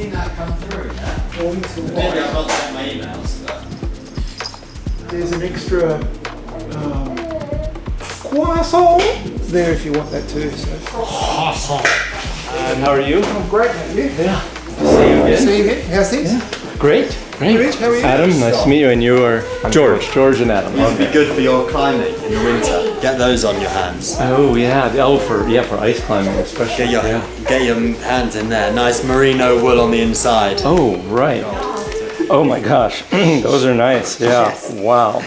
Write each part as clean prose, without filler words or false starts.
seen that come through, yeah? Maybe I've not checked my emails, but... There's an extra croissant there if you want that too. So. Croissant. How are you? I'm great, mate. You? Yeah. See you again. See you again. How's things? Yeah. Great. Great. How are you? Adam, nice to meet you. And you are George and Adam. It would be good for your climbing in the winter. Get those on your hands. Oh yeah, for ice climbing especially. Get your hands in there. Nice merino wool on the inside. Oh right. Oh my gosh, those are nice. Yeah. Yes. Wow.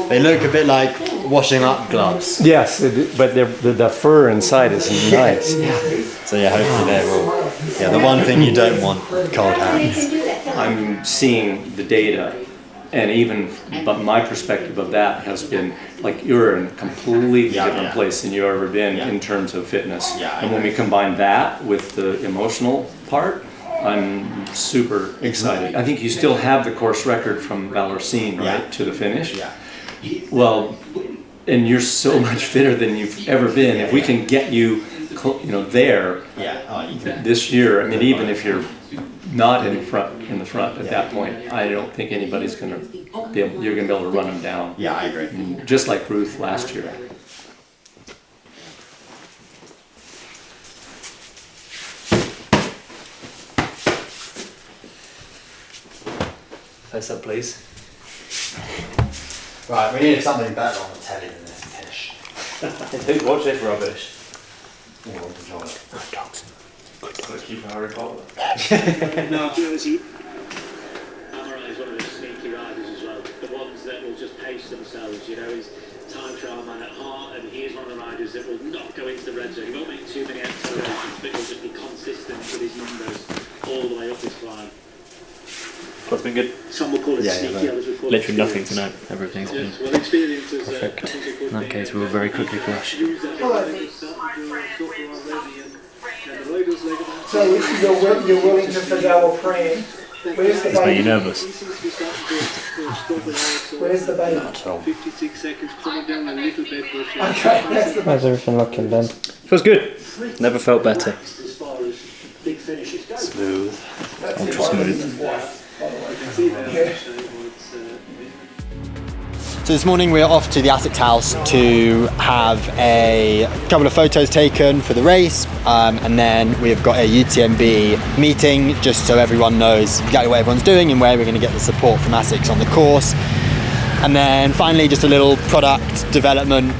They look a bit like washing up gloves. Yes, but the fur inside is nice. Yeah. So yeah, hopefully they will. Yeah, the one thing you don't want, cold hands. I'm seeing the data, and even but my perspective of that has been like you're in a completely different place than you've ever been in terms of fitness. And when we combine that with the emotional part, I'm super excited. I think you still have the course record from Valorsine, right, to the finish. Yeah. Well, and you're so much fitter than you've ever been. If we can get you, there this year, I mean, even if you're not in the front at that point, I don't think anybody's going to be able. You're going to be able to run them down. Yeah, I agree. Just like Ruth last year. Close up, please. Right, we need something better on the telly than this fish. Watch this rubbish. Dogs. Let's keep Harry Potter. Now, Jersey. Amara is one of the sneaky riders as well. The ones that will just pace themselves, he's time trial man at heart, and he is one of the riders that will not go into the red zone. He won't make too many accelerations, but he'll just be consistent with his numbers all the way up his climb. What's been good? Some will call it sneaky, others will call it literally nothing to know. Everything's been perfect. In that case, we will very quickly flash. So if you're willing to forgo a pram, where's the baby? It's made you nervous. Where's the baby? 56 seconds, coming down a little bit. Okay, that's the How's everything looking, Ben? Feels good. Never felt better. Smooth. Ultra smooth. So this morning we're off to the ASICS house to have a couple of photos taken for the race, and then we've got a UTMB meeting just so everyone knows exactly what everyone's doing and where we're going to get the support from ASICS on the course. And then finally just a little product development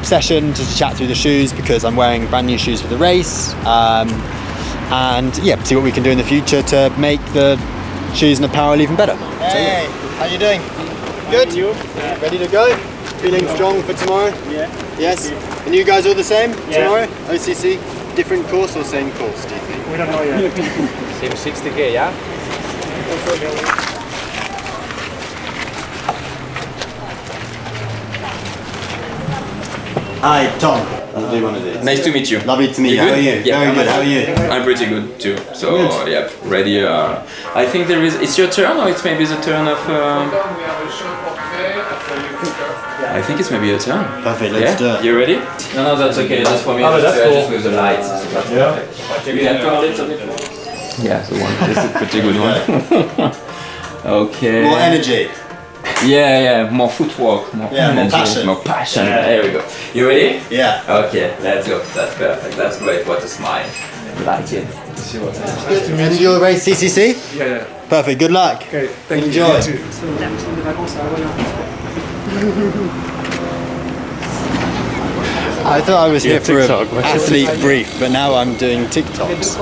session just to chat through the shoes, because I'm wearing brand new shoes for the race, and yeah, see what we can do in the future to make the shoes and apparel even better. Hey, how you doing? Good? You? Ready to go? Feeling strong for tomorrow? Yeah. Yes? And you guys all the same tomorrow? OCC? Different course or same course, do you think? We don't know yet. Same 60k, yeah? Hi, Tom. I'll do one of these. Nice to meet you. Lovely to meet you. You How are good? you? Yeah. Very good. How are you? I'm pretty good too. So Good. yeah, ready. I think there is. It's your turn, or it's maybe the turn of. I think it's maybe your turn. Perfect. Let's do it. You ready? No, that's okay. Just for me. Just with the lights. So that's perfect. You can come a little bit more. Yeah, the one. This is a pretty good one. Okay. More energy. Yeah, more footwork, more energy, passion. more passion. There we go. You ready? Yeah. Okay, let's go. That's perfect. That's great. What a smile. Like it. See what's happening. And your race CCC? Yeah. Perfect. Good luck. Okay, thank Enjoy. you. I thought I was here for TikTok. an athlete brief, but now I'm doing TikToks.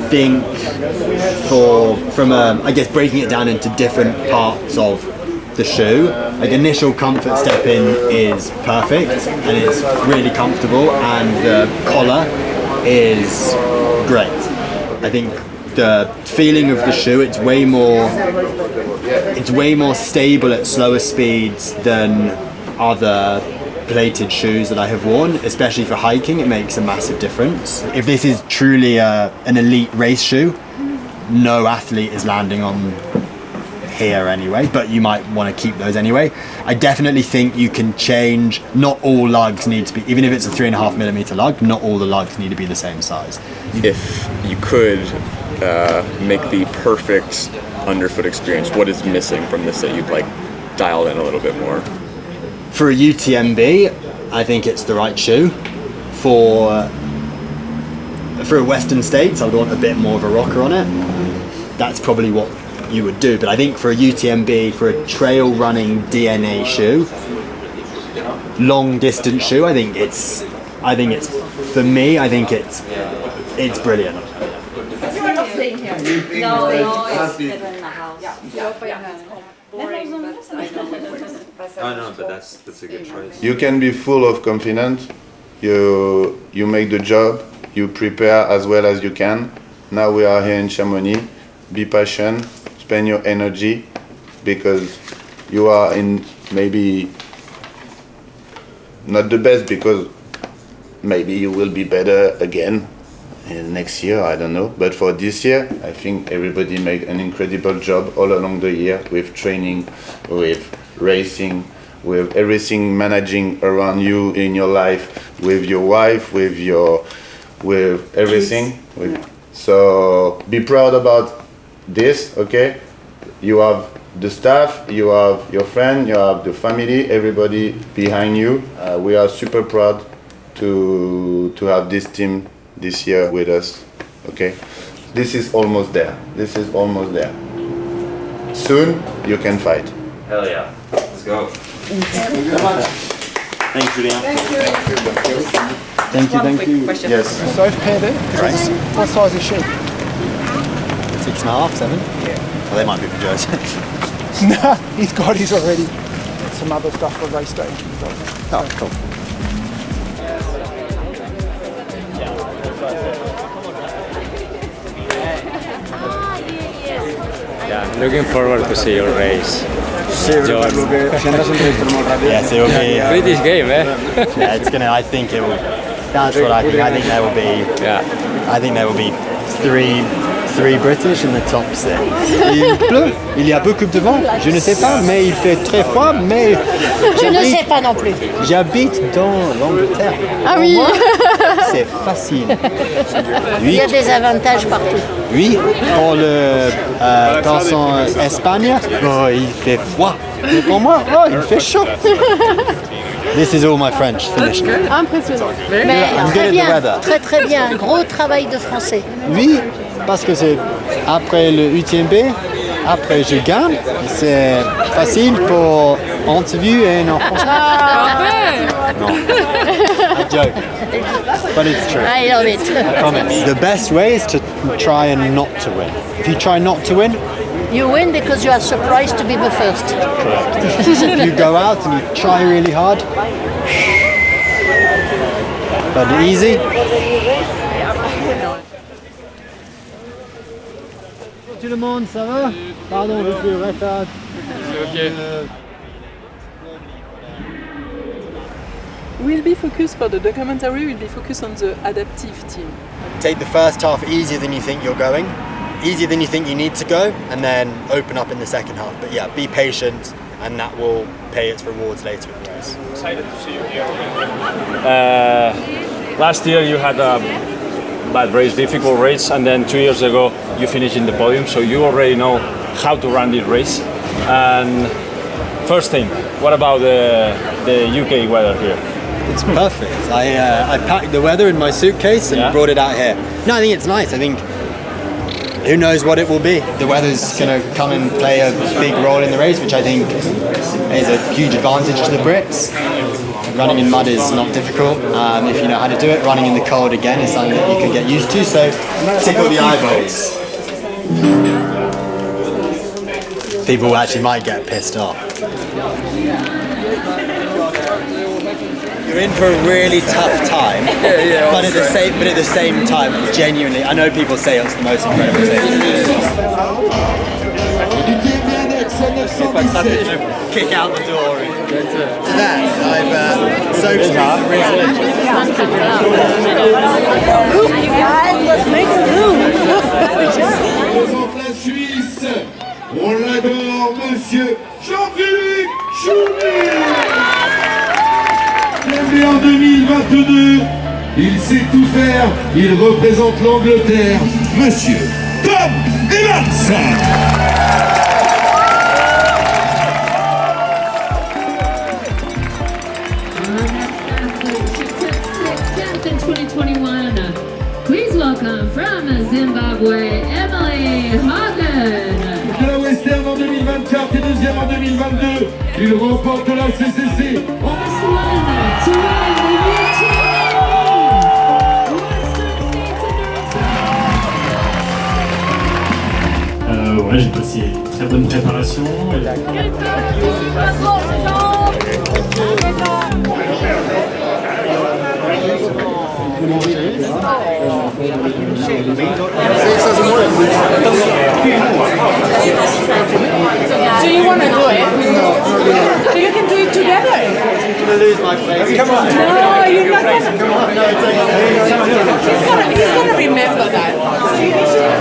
Think from I guess breaking it down into different parts of the shoe. Like initial comfort step in is perfect and it's really comfortable, and the collar is great. I think the feeling of the shoe, it's way more stable at slower speeds than other plated shoes that I have worn, especially for hiking. It makes a massive difference. If this is truly an elite race shoe, no athlete is landing on here anyway, but you might want to keep those anyway. I definitely think you can change. Not all lugs need to be, even if it's a 3.5mm lug, not all the lugs need to be the same size. If you could make the perfect underfoot experience, what is missing from this that you'd like dial in a little bit more? For a UTMB, I think it's the right shoe. For a Western States, I would want a bit more of a rocker on it. That's probably what you would do. But I think for a UTMB, for a trail running DNA shoe, long distance shoe, I think it's for me, I think it's brilliant. Oh no, but that's a good choice. You can be full of confidence. You make the job. You prepare as well as you can. Now we are here in Chamonix. Be patient. Spend your energy, because you are in maybe not the best, because maybe you will be better again next year, I don't know. But for this year, I think everybody made an incredible job all along the year with training, with racing, with everything managing around you in your life, with your wife, with everything. So be proud about this, okay? You have the staff, you have your friend, you have the family, everybody behind you. We are super proud to have this team this year with us, okay? This is almost there. This is almost there. Soon you can fight. Hell yeah. Let's go. Thank you very much. Thanks, Julien. Thank you. Yes. So I've paired it. Right. What size is she? 6.5, 7? Yeah. Well, they might be for Joe's. Nah, he's got his already. Some other stuff for race day. Oh, cool. Yeah, looking forward to see your race. Yes, it will be. British game, eh? Yeah, it's gonna. I think it will. That's what I think. I think there will be. Yeah. I think there will be three British in the top 6. Il pleut. Il y a beaucoup de vent. Je ne sais pas, mais il fait très froid. Mais je ne sais pas non plus. J'habite dans l'Angleterre. Ah oui. Moi, c'est facile. Il y a des avantages partout. Oui, dans son Espagne, oh, il fait froid. Mais pour moi, oh, il fait chaud. This is all my French finished. Impressionnant. Mais très bien, très bien. Gros travail de français. Oui, parce que c'est après le UTMB, après je gagne, c'est facile pour interview et en français. No, I joke, but it's true. I love it. I promise. The best way is to try and not to win. If you try not to win, you win because you are surprised to be the first. Correct. If you go out and you try really hard, but easy. Tout le monde, ça va? Pardon, je suis en retard. We'll be focused for the documentary, we'll be focused on the adaptive team. Take the first half easier than you think you're going, easier than you think you need to go, and then open up in the second half. But yeah, be patient, and that will pay its rewards later in the race. Excited to see you here. Last year you had a bad race, difficult race, and then 2 years ago you finished in the podium, so you already know how to run this race. And first thing, what about the UK weather here? It's perfect. I packed the weather in my suitcase and brought it out here. No, I think it's nice. I think who knows what it will be. The weather's going to come and play a big role in the race, which I think is a huge advantage to the Brits. Running in mud is not difficult if you know how to do it. Running in the cold again is something that you can get used to, so tickle the eyeballs. People actually might get pissed off. You're in for a really tough time, but at the same time, genuinely, I know people say it's the most incredible thing. Kick out the door. To that, I've soaked You guys, let's make a move. On l'adore, Monsieur Jean-Philippe Choumy. Né en 2022, il sait tout faire, il représente l'Angleterre, Monsieur Tom Evans. 2021. Please welcome from Zimbabwe, Emily Hagen. De la Western en 2024 et deuxième en 2022, il remporte la CCC. Ouais, j'ai passé une très bonne préparation. Do you want to do it? So you can do it together. I'm gonna lose my place. Come on. No, you're not gonna. Come on. He's gonna remember that.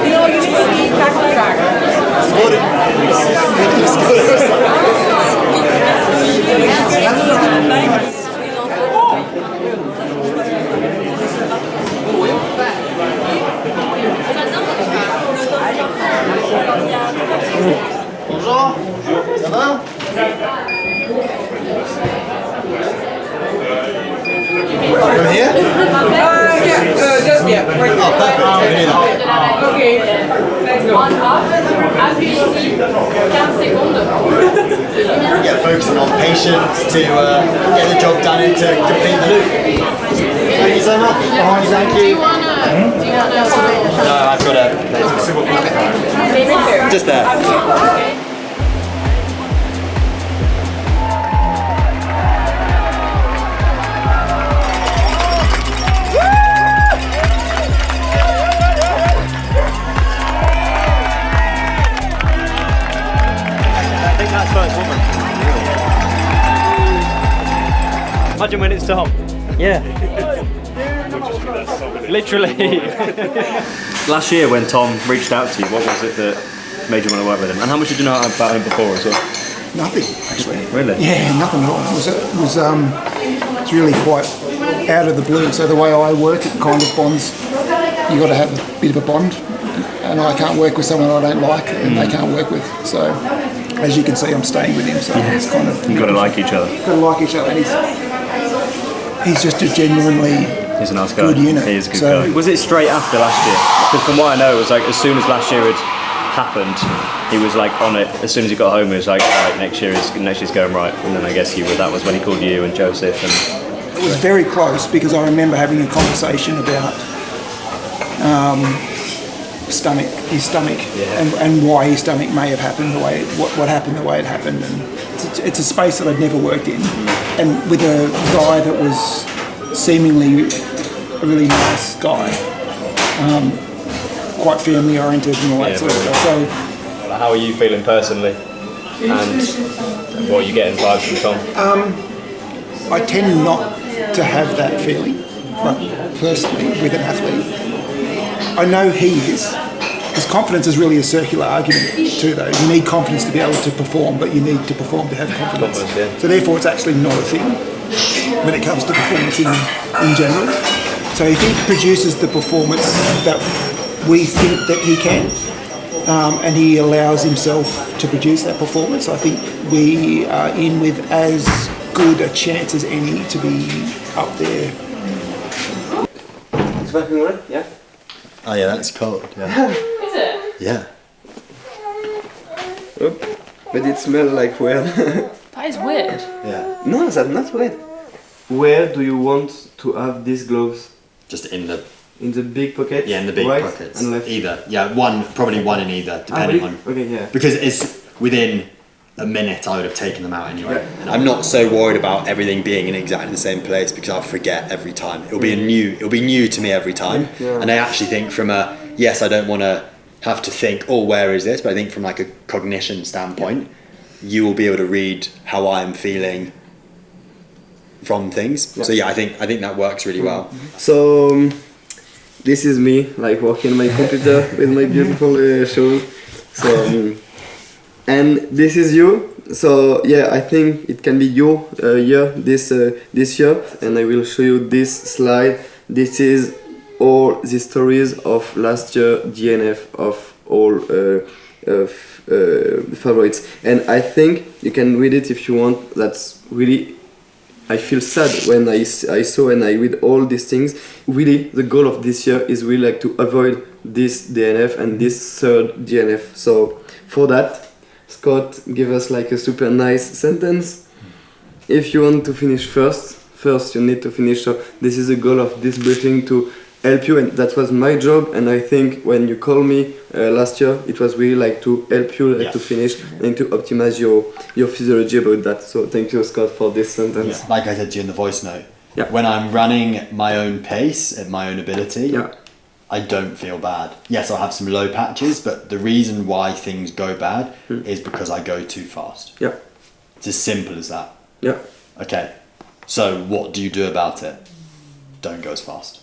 You know, you need to be back on track. Bonjour. Ça va? From here? Just yeah. Right. Oh, perfect. Okay. Let's go. Yeah, focusing on patience to get the job done and to complete the loop. Thank you so much. Thank you. No, I've got a place. Just there. Imagine when it's Tom. Yeah. Literally. Last year when Tom reached out to you, what was it that made you want to work with him? And how much did you know about him before as well? Nothing, actually. Really? Yeah, nothing at all. It's really quite out of the blue. So the way I work, it kind of bonds. You got to have a bit of a bond, and I can't work with someone I don't like, and they can't work with. So, as you can see, I'm staying with him. So it's kind of you've got to like each other. Got to like each other. And he's just a genuinely. He's a nice guy. Good unit. He is a good guy. Was it straight after last year? Because from what I know, it was like as soon as last year had happened, he was like on it. As soon as he got home, he was like, right, next year's going right. And then I guess that was when he called you and Joseph. And it was very close because I remember having a conversation about his stomach, and why his stomach may have happened the way what happened the way it happened. And it's a space that I'd never worked in, and with a guy that was seemingly a really nice guy, quite family oriented and all that sort of stuff. So, how are you feeling personally, and what are you getting vibes from Tom? I tend not to have that feeling, but personally with an athlete, I know he is. Because confidence is really a circular argument too, though. You need confidence to be able to perform, but you need to perform to have confidence. So therefore, it's actually not a thing when it comes to performance in general. So if he produces the performance that we think that he can, and he allows himself to produce that performance, I think we are in with as good a chance as any to be up there. It's working alright? Yeah? Oh yeah, that's cold. Yeah. Is it? Yeah. Oh, but it smells like weird. That is weird. Yeah. No, that's not weird. Where do you want to have these gloves? Just in the big pocket? Yeah, in the big right pockets. And left? Either. Yeah, probably one in either, depending on. Okay, yeah. Because it's within a minute I would have taken them out anyway. Yeah. And I'm not so worried about everything being in exactly the same place because I'll forget every time. It'll be new to me every time. Yeah. And I actually think from yes, I don't want to have to think, oh, where is this? But I think from like a cognition standpoint, you will be able to read how I'm feeling from things. Yeah. So yeah, I think that works really well. So this is me like working on my computer with my beautiful shoes. So And this is you. So yeah, I think it can be your year this year, and I will show you this slide. This is all the stories of last year DNF of all favorites, and I think you can read it if you want. That's really, I feel sad when I saw and I read all these things. Really, the goal of this year is really like to avoid this DNF and this third DNF. So for that, Scott give us like a super nice sentence. If you want to finish first you need to finish. So this is the goal of this briefing, to help you, and that was my job. And I think when you called me last year, it was really like to help you to finish and to optimize your physiology about that. So thank you, Scott, for this sentence. Yeah. Like I said to you in the voice note, when I'm running my own pace at my own ability, I don't feel bad. Yes, I'll have some low patches, but the reason why things go bad is because I go too fast. Yeah. It's as simple as that. Yeah. Okay. So what do you do about it? Don't go as fast.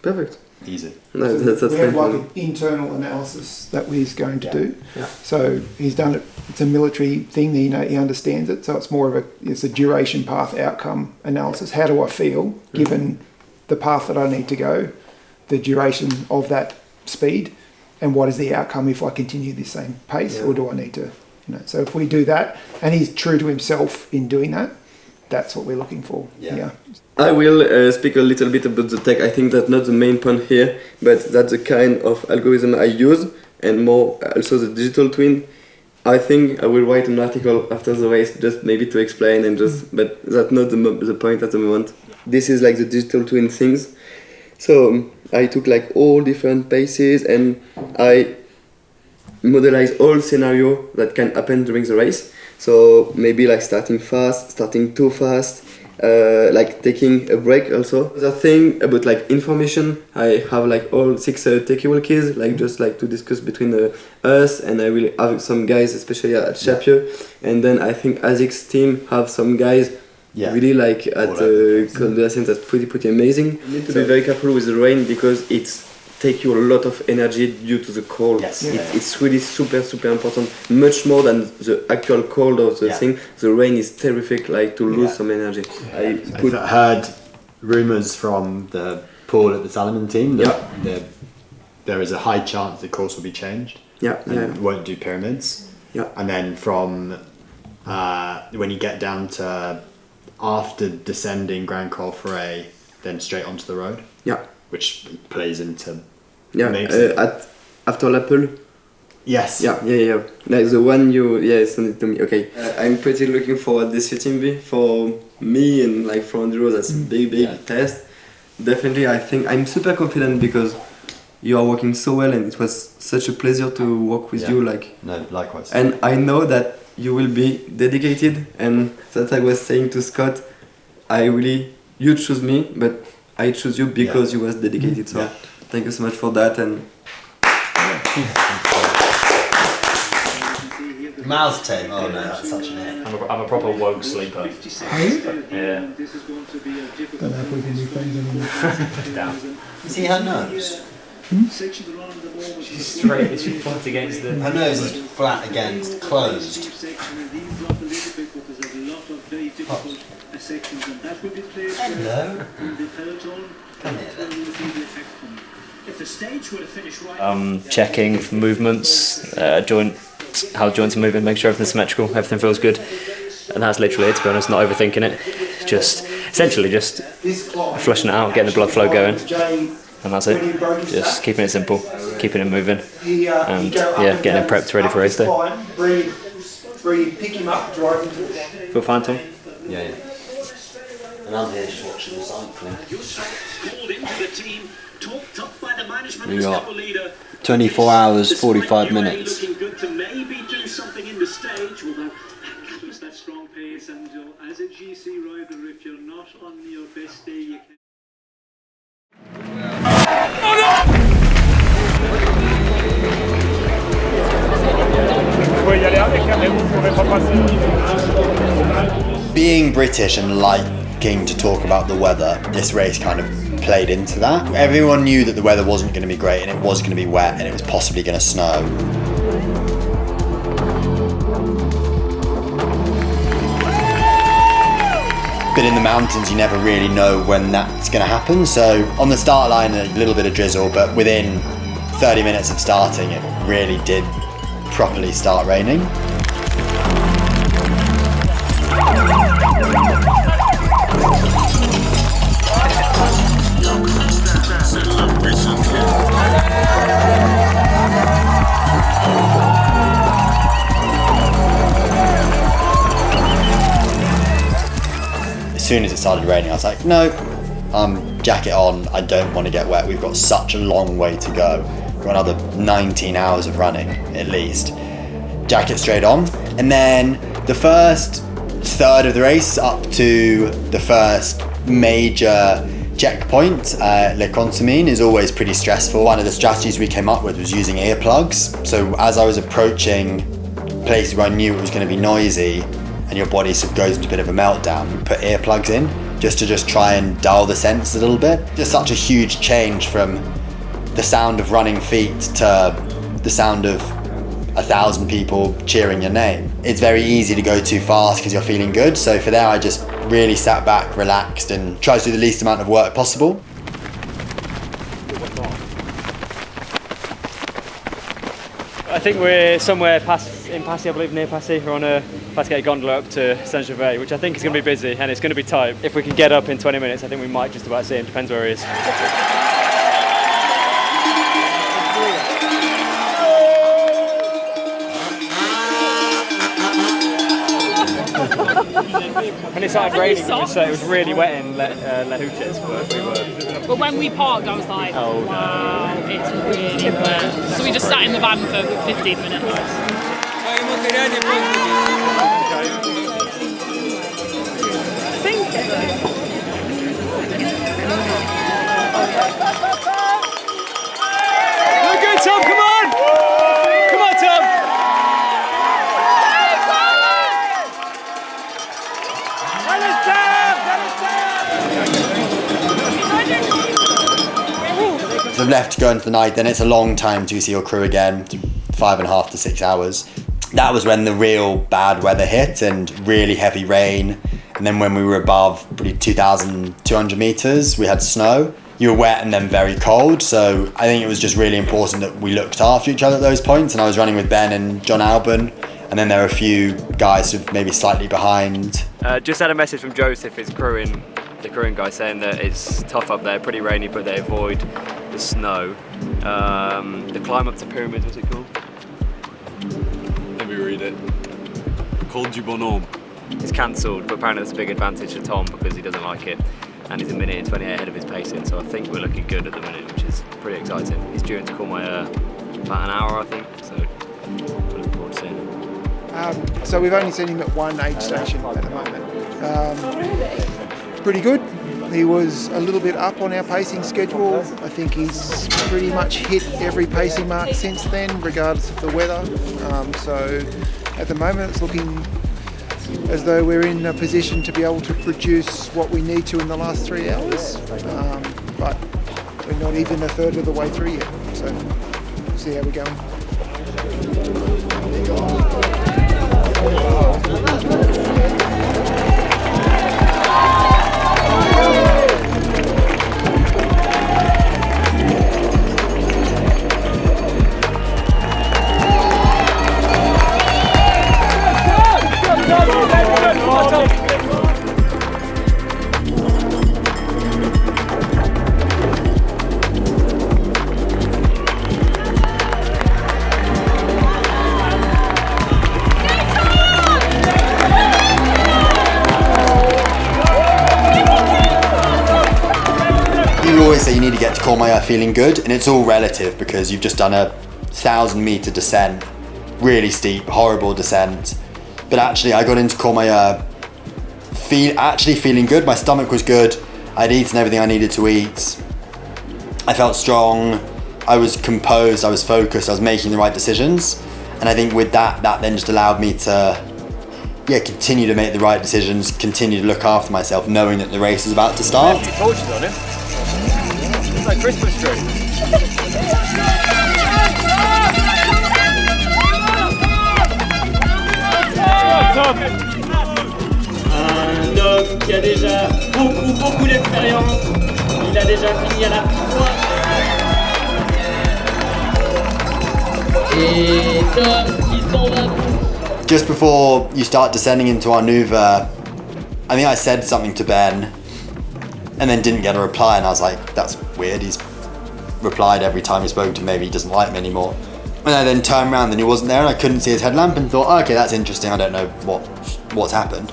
Perfect. Easy. No, that's we have like an internal analysis that he's going to do. Yeah. So he's done it. It's a military thing. He understands it. So it's more of a duration, path, outcome analysis. How do I feel given the path that I need to go, the duration of that speed, and what is the outcome if I continue the same pace, or do I need to? So if we do that, and he's true to himself in doing that, that's what we're looking for. Yeah. I will speak a little bit about the tech. I think that's not the main point here, but that's the kind of algorithm I use, and more also the digital twin. I think I will write an article after the race, just maybe to explain and but that's not the point at the moment. This is like the digital twin things. So I took like all different paces and I modelize all scenario that can happen during the race. So maybe like starting fast, starting too fast, like taking a break also. The thing about like information, I have like all 6 takeaway keys, like just like to discuss between us, and I will have some guys, especially at Courmayeur, and then I think ASICS team have some guys really like at Courmayeur. That's pretty amazing. You need to be very careful with the rain because it's take you a lot of energy due to the cold. It's really super important, much more than the actual cold of the thing. The rain is terrific, like to lose some energy. I've heard rumours from the Paul at the Salomon team that there is a high chance the course will be changed and won't do pyramids. And then from when you get down to after descending Grand Col Ferret, then straight onto the road. Which plays into after l'Apple. Yes. Yeah. Like the one you sent it to me. Okay. I'm pretty looking forward this UTMB for me and like for Enduro. That's a big test. Definitely, I think I'm super confident because you are working so well, and it was such a pleasure to work with you. No, likewise. And I know that you will be dedicated, and that I was saying to Scott, you choose me, but I choose you because you was dedicated. So thank you so much for that. And mouth tape. Oh no, that's such an hit. I'm a proper woke sleeper. Are you? Yeah. Don't know if we can be friends anymore. Down. You see her nose? She's straight. She's flat against the. Her nose is flat against, closed. Hello. Checking for movements, how joints are moving, make sure everything's symmetrical, everything feels good, and that's literally it. To be honest, not overthinking it, essentially just flushing it out, getting the blood flow going, and that's it. Just keeping it simple, keeping it moving, and getting it prepped ready for race day. Breathe, pick him up, drive him. Feel fine, Tom? Yeah. And I'm here just watching the cycling. We got 24 hours, 45 minutes. Looking good to maybe do something in the stage. Well, that strong pace, and as a GC rider, if you're not on your best day, you can. Being British and liking to talk about the weather, this race kind of played into that. Everyone knew that the weather wasn't going to be great, and it was going to be wet, and it was possibly going to snow. but in the mountains you never really know when that's going to happen. So on the start line, a little bit of drizzle, but within 30 minutes of starting, it really did properly start raining. As soon as it started raining, I was like, no, jacket on, I don't want to get wet. We've got such a long way to go. We've got another 19 hours of running, at least. Jacket straight on. And then the first third of the race, up to the first major checkpoint, Le Contamine, is always pretty stressful. One of the strategies we came up with was using earplugs. So as I was approaching places where I knew it was going to be noisy, and your body sort of goes into a bit of a meltdown, we put earplugs in just to try and dull the sense a little bit. Just such a huge change from the sound of running feet to the sound of 1,000 people cheering your name. It's very easy to go too fast because you're feeling good. So for there, I just really sat back, relaxed, and tried to do the least amount of work possible. I think we're somewhere in Passy, I believe, near Passy. We're on a about to get a gondola up to Saint-Gervais, which I think is going to be busy and it's going to be tight. If we can get up in 20 minutes, I think we might just about see him. Depends where he is. When it started raining, it was really wet in Le Houches, but we were. But when we parked, I was like, oh, wow, it's really wet. So we just sat in the van for 15 minutes. Look good, Tom, come on! Come on, Tom! So I've left to go into the night, then it's a long time to see your crew again, 5.5 to 6 hours. That was when the real bad weather hit and really heavy rain. And then when we were above probably 2,200 meters, we had snow. You were wet and then very cold. So I think it was just really important that we looked after each other at those points. And I was running with Ben and John Alban. And then there were a few guys who were maybe slightly behind. Just had a message from Joseph, the crewing guy, saying that it's tough up there, pretty rainy, but they avoid the snow. The climb up to Pyramids, what's it called? Let me read it. Col du Bonhomme. It's cancelled, but apparently that's a big advantage for Tom because he doesn't like it. And he's a minute and 28 ahead of his pacing, so I think we're looking good at the minute, which is pretty exciting. He's due into Courmayeur about an hour, I think, so we're looking forward to seeing him. So we've only seen him at one aid station at the moment. Pretty good. He was a little bit up on our pacing schedule. I think he's pretty much hit every pacing mark since then, regardless of the weather. So at the moment it's looking as though we're in a position to be able to produce what we need to in the last 3 hours. But we're not even a third of the way through yet. So we'll see how we're going. Say you need to get to Courmayeur feeling good, and it's all relative because you've just done a 1,000-meter descent, really steep, horrible descent. But actually, I got into Courmayeur feeling good. My stomach was good. I'd eaten everything I needed to eat. I felt strong. I was composed. I was focused. I was making the right decisions, and I think with that then just allowed me to, continue to make the right decisions, continue to look after myself, knowing that the race is about to start. Torches on it. It's like Christmas tree. No Tom qui a déjà beaucoup d'expérience. Il a déjà fini à la 3. Et Tom qui s'en va. Just before you start descending into Arnuva, I think I said something to Ben and then didn't get a reply, and I was like, that's weird, he's replied every time he spoke to me, maybe he doesn't like me anymore. And I then turned around and he wasn't there and I couldn't see his headlamp and thought, oh, okay, that's interesting, I don't know what's happened.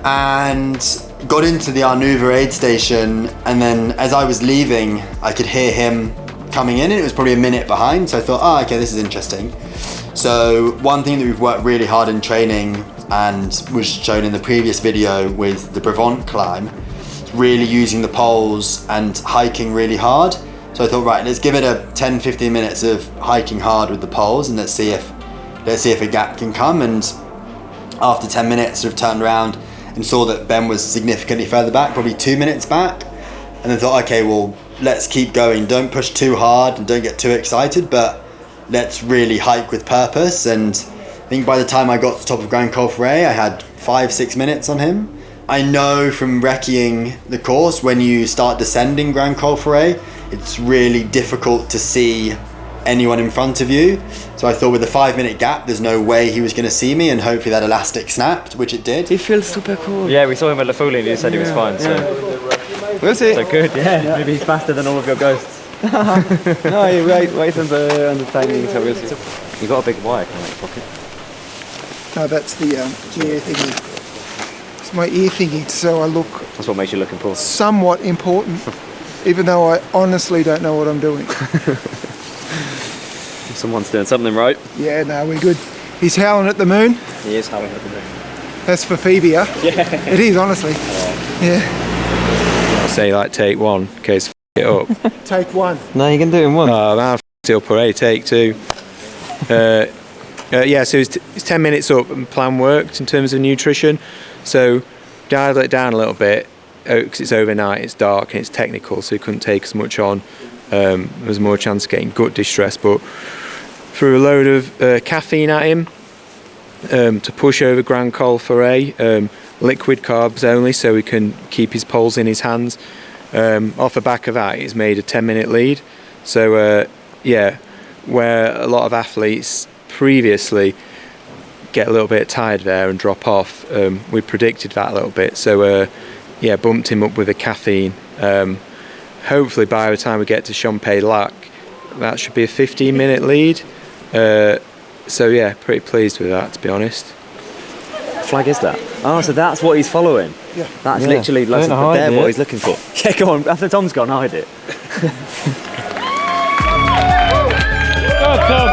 And got into the Arnuva aid station, and then as I was leaving, I could hear him coming in, and it was probably a minute behind, so I thought, oh, okay, this is interesting. So one thing that we've worked really hard in training and was shown in the previous video with the Brevant climb, is really using the poles and hiking really hard. So I thought, right, let's give it a 10-15 minutes of hiking hard with the poles, and let's see if a gap can come. And after 10 minutes, sort of turned around and saw that Ben was significantly further back, probably 2 minutes back, and then thought, okay, well, let's keep going. Don't push too hard and don't get too excited, but let's really hike with purpose. And I think by the time I got to the top of Grand Col Ferret, I had 5-6 minutes on him. I know from recceing the course, when you start descending Grand Col Ferret, it's really difficult to see anyone in front of you. So I thought with a 5-minute gap, there's no way he was going to see me, and hopefully that elastic snapped, which it did. He feels super cool. Yeah, we saw him at La Folie and he said he was fine, so... We'll see. So good, yeah. Maybe he's faster than all of your ghosts. No, you're right on the timing, so we'll see. You got a big wire in your pocket. No, that's the ear thingy. It's my ear thingy, so I look... That's what makes you look important. Somewhat important, even though I honestly don't know what I'm doing. Someone's doing something right. Yeah, no, we're good. He's howling at the moon. He is howling at the moon. That's for Phoebe, huh? Yeah. It is, honestly. Yeah. I'll say like take one, in case it up. Take one. No, you can do it in one. Oh, man, f***ed it up already. Take two. Yeah, so it's 10 minutes up and plan worked in terms of nutrition. So dialed it down a little bit because it's overnight, it's dark and it's technical, so he couldn't take as much on. There was more chance of getting gut distress, but threw a load of caffeine at him to push over Grand Col Ferret, liquid carbs only, so he can keep his poles in his hands. Off the back of that, he's made a 10-minute lead. So yeah, where a lot of athletes previously get a little bit tired there and drop off, we predicted that a little bit. So yeah, bumped him up with the caffeine. Hopefully by the time we get to Champex-Lac, that should be a 15-minute lead. So yeah, pretty pleased with that, to be honest. What flag is that? Oh, so that's what he's following. Yeah. That's literally like there what he's looking for. Yeah, go on. After Tom's gone, hide it. Go on, Tom.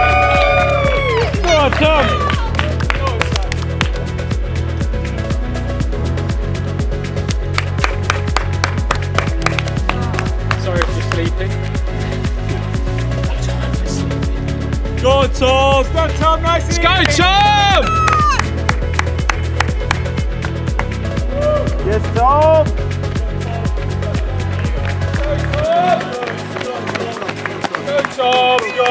Go on, Tom. Sorry if you're sleeping. Go on, Tom. Go, Tom. Nice. Go, Tom. Yes, Tom. Go, Tom. Go.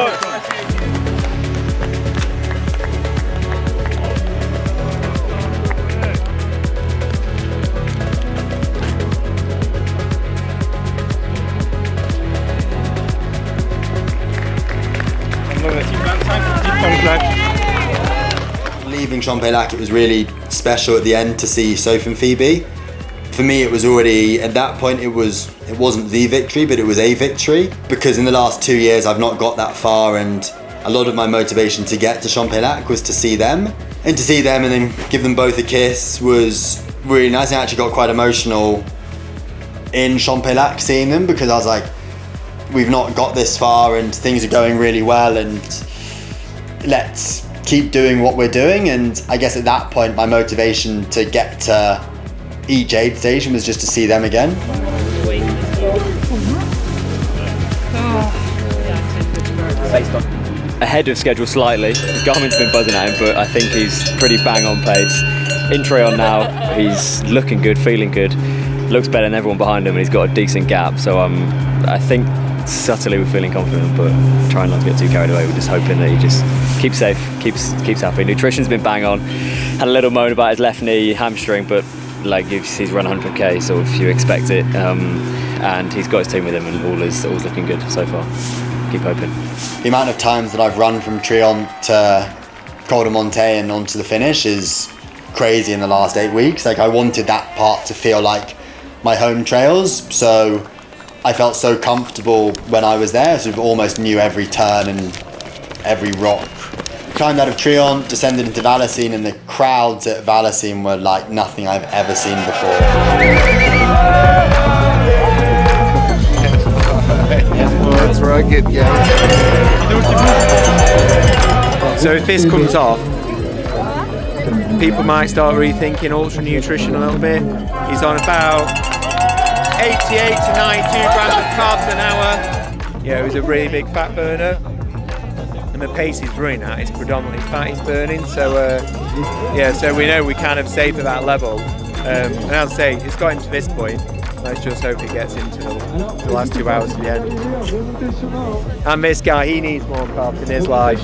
Leaving Champex-Lac, it was really special at the end to see Soph and Phoebe. For me, it was already, at that point, it wasn't the victory, but it was a victory, because in the last 2 years, I've not got that far, and a lot of my motivation to get to Champex-Lac was to see them. And to see them and then give them both a kiss was really nice. I actually got quite emotional in Champex-Lac seeing them, because I was like, we've not got this far and things are going really well, and let's keep doing what we're doing. And I guess at that point, my motivation to get to each aid station was just to see them again. Ahead of schedule slightly. Garmin's been buzzing at him, but I think he's pretty bang on pace. Intro on now, he's looking good, feeling good. Looks better than everyone behind him, and he's got a decent gap. So I think subtly we're feeling confident, but trying not to get too carried away. We're just hoping that he just keeps safe, keeps happy. Nutrition's been bang on. Had a little moan about his left knee hamstring, but like if he's run 100k, sort of you expect it, and he's got his team with him, and all is looking good so far. Keep hoping. The amount of times that I've run from Trion to Col de Monte and onto the finish is crazy in the last 8 weeks. Like, I wanted that part to feel like my home trails, so I felt so comfortable when I was there, sort of almost knew every turn and every rock. Climbed out of Trion, descended into Valacine, and the crowds at Valacine were like nothing I've ever seen before. That's rugged, yeah. So if this comes off, people might start rethinking ultra nutrition a little bit. He's on about 88 to 92 grams of carbs an hour. Yeah, he's a really big fat burner. And the pace he's running at is predominantly fat he's burning. So yeah, so we know we're kind of safe at that level. And I'll say, it's gotten to this point. Let's just hope it gets into the last 2 hours to the end. And this guy, he needs more carbs in his life.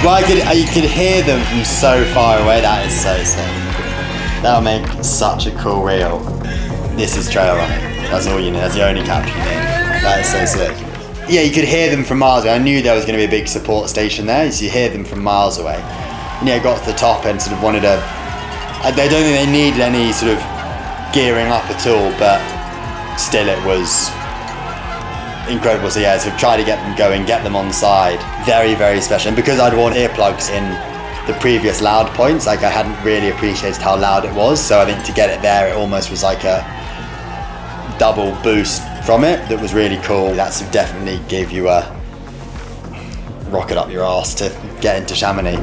Well, you could hear them from so far away. That is so sick. That'll make such a cool reel. This is trail running. That's all you need. That's the only caption you need. That is so sick. Yeah, you could hear them from miles away. I knew there was going to be a big support station there, so you hear them from miles away. And yeah, got to the top and sort of wanted to. I don't think they needed any sort of gearing up at all, but still it was incredible. So yeah, so try to get them going, get them on side. Very, very special. And because I'd worn earplugs in the previous loud points, like I hadn't really appreciated how loud it was. So I think to get it there, it almost was like a double boost from it. That was really cool. That's definitely gave you a rocket up your arse to get into Chamonix.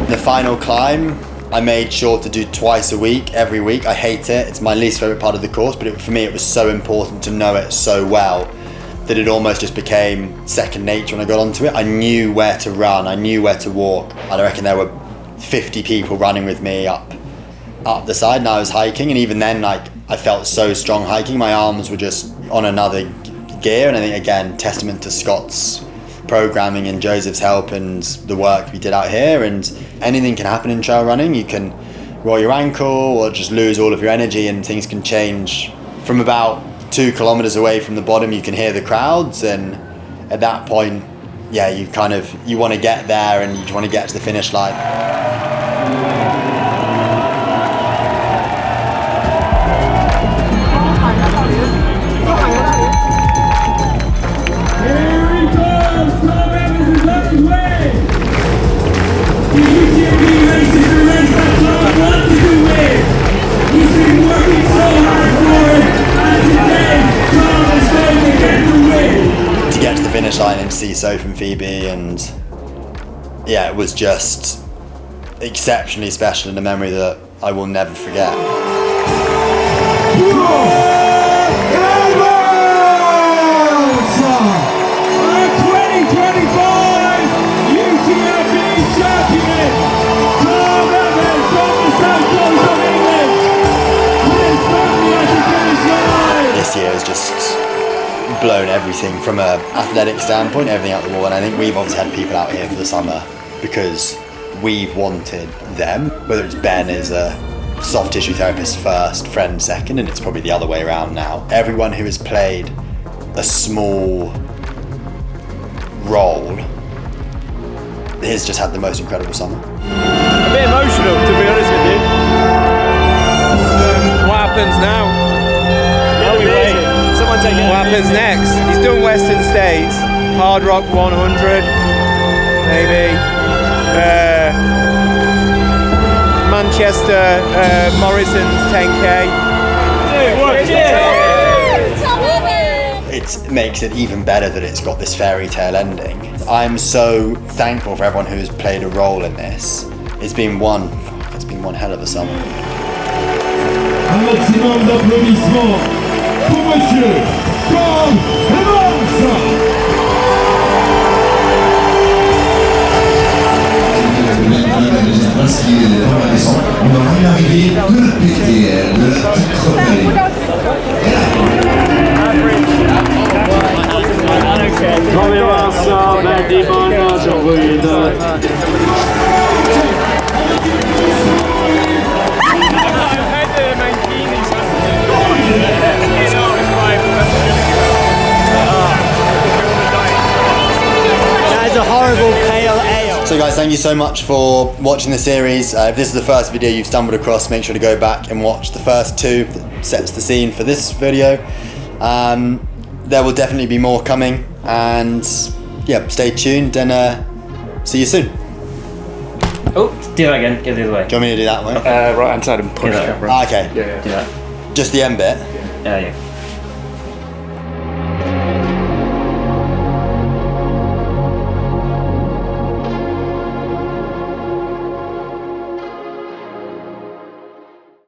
The final climb, I made sure to do twice a week, every week. I hate it. It's my least favorite part of the course, but for me it was so important to know it so well that it almost just became second nature when I got onto it. I knew where to run, I knew where to walk. I reckon there were 50 people running with me up the side, and I was hiking, and even then, like, I felt so strong hiking. My arms were just on another gear, and I think, again, testament to Scott's programming and Joseph's help and the work we did out here. And anything can happen in trail running. You can roll your ankle or just lose all of your energy, and things can change. From about 2 kilometers away from the bottom, you can hear the crowds, and at that point, yeah, you want to get there and you want to get to the finish line. The UTMB race is a race that Tom wanted to win. He's been working so hard for it, and today Tom is going to get the win. To get to the finish line and see Soph and Phoebe, and yeah, it was just exceptionally special and a memory that I will never forget. This year has just blown everything from an athletic standpoint, everything out the wall, and I think we've obviously had people out here for the summer because we've wanted them, whether it's Ben as a soft tissue therapist first, friend second, and it's probably the other way around now. Everyone who has played a small role has just had the most incredible summer. A bit emotional, to be honest with you. What happens now? What happens next? He's done Western States, Hard Rock 100, maybe. Manchester Morrison's 10K. It makes it even better that it's got this fairy tale ending. I'm so thankful for everyone who's played a role in this. It's been one hell of a summer. Un maximum d'applaudissements pour Monsieur Courmayeur. On va voir l'arrivée de la PTL, de la petite rebelle. That is a horrible pale ale. So guys, thank you so much for watching the series. If this is the first video you've stumbled across, make sure to go back and watch the first two. That sets the scene for this video. There will definitely be more coming, and yeah, stay tuned and see you soon. Oh, do that again, go the other way. Do you want me to do that way? Right hand side and push. Okay. Yeah. Just the end bit? Yeah.